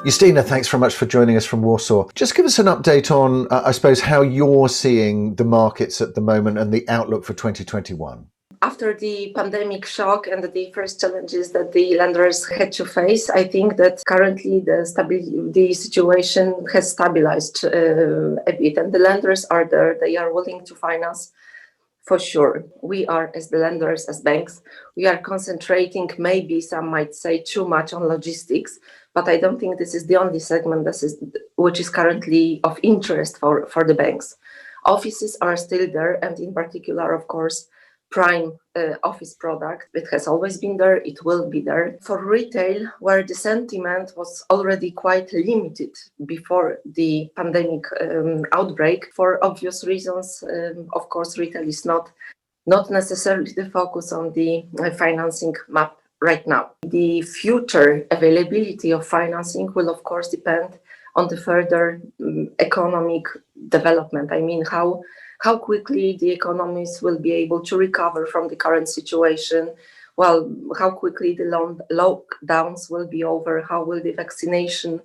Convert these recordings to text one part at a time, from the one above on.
Justyna, thanks very much for joining us from Warsaw. Just give us an update on, I suppose, how you're seeing the markets at the moment and the outlook for 2021. After the pandemic shock and the first challenges that the lenders had to face, I think that currently the situation has stabilized a bit, and the lenders are there. They are willing to finance for sure. We are, as the lenders, as banks, we are concentrating, maybe some might say too much on logistics, but I don't think this is the only segment which is currently of interest for the banks. Offices are still there, and in particular, of course, prime office product. It has always been there, it will be there. For retail, where the sentiment was already quite limited before the pandemic outbreak, for obvious reasons, of course, retail is not necessarily the focus on the financing map right now. The future availability of financing will, of course, depend on the further economic development. I mean, how quickly the economies will be able to recover from the current situation, well, how quickly the lockdowns will be over, how will the vaccination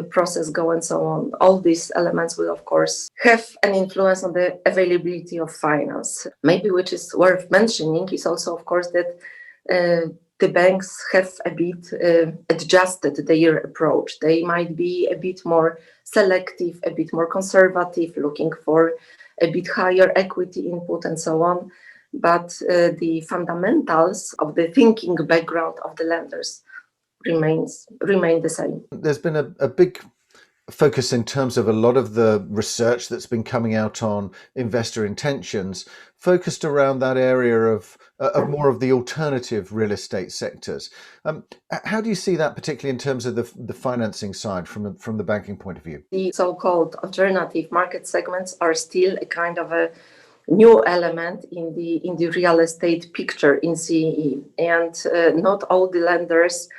process go, and so on. All these elements will, of course, have an influence on the availability of finance. Maybe which is worth mentioning is also, of course, that the banks have a bit adjusted their approach. They might be a bit more selective, a bit more conservative, looking for a bit higher equity input and so on. But the fundamentals of the thinking background of the lenders remain the same. There's been a big focus in terms of a lot of the research that's been coming out on investor intentions, focused around that area of more of the alternative real estate sectors. How do you see that, particularly in terms of the financing side from the banking point of view? The so-called alternative market segments are still a kind of a new element in the real estate picture in CEE, and not all the lenders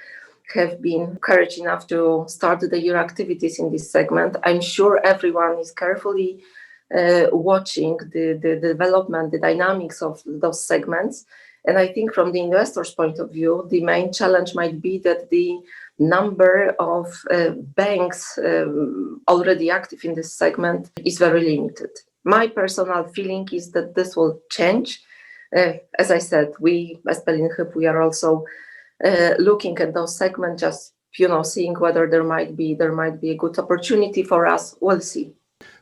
have been courage enough to start their activities in this segment. I'm sure everyone is carefully watching the development, the dynamics of those segments. And I think from the investor's point of view, the main challenge might be that the number of banks already active in this segment is very limited. My personal feeling is that this will change. As I said, we, as Berlin Hyp, we are also looking at those segments, just seeing whether there might be a good opportunity for us. We'll see.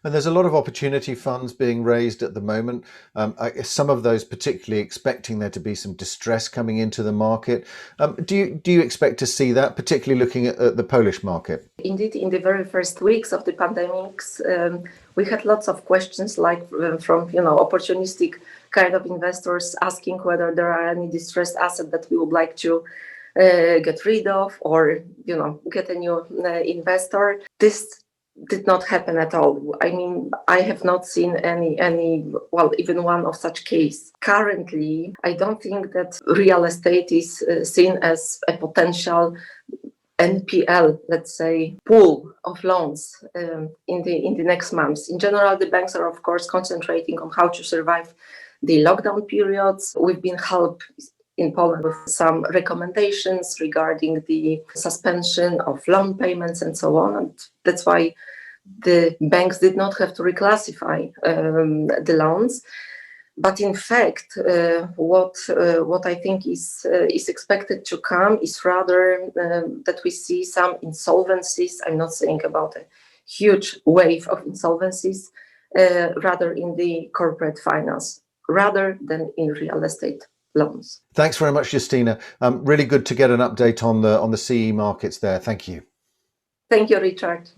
And there's a lot of opportunity funds being raised at the moment. Some of those particularly expecting there to be some distress coming into the market. Do you expect to see that, particularly looking at the Polish market? Indeed, in the very first weeks of the pandemics, we had lots of questions, like from opportunistic kind of investors asking whether there are any distressed assets that we would like to get rid of, or get a new investor. This did not happen at all. I mean, I have not seen even one of such case. Currently, I don't think that real estate is seen as a potential NPL, let's say, pool of loans in the next months. In general, the banks are, of course, concentrating on how to survive the lockdown periods. We've been helped in Poland with some recommendations regarding the suspension of loan payments and so on. And that's why the banks did not have to reclassify the loans. But in fact, what I think is expected to come is rather that we see some insolvencies. I'm not saying about a huge wave of insolvencies, rather in the corporate finance, rather than in real estate loans. Thanks very much, Justyna. Really good to get an update on the CE markets there. Thank you. Thank you, Richard.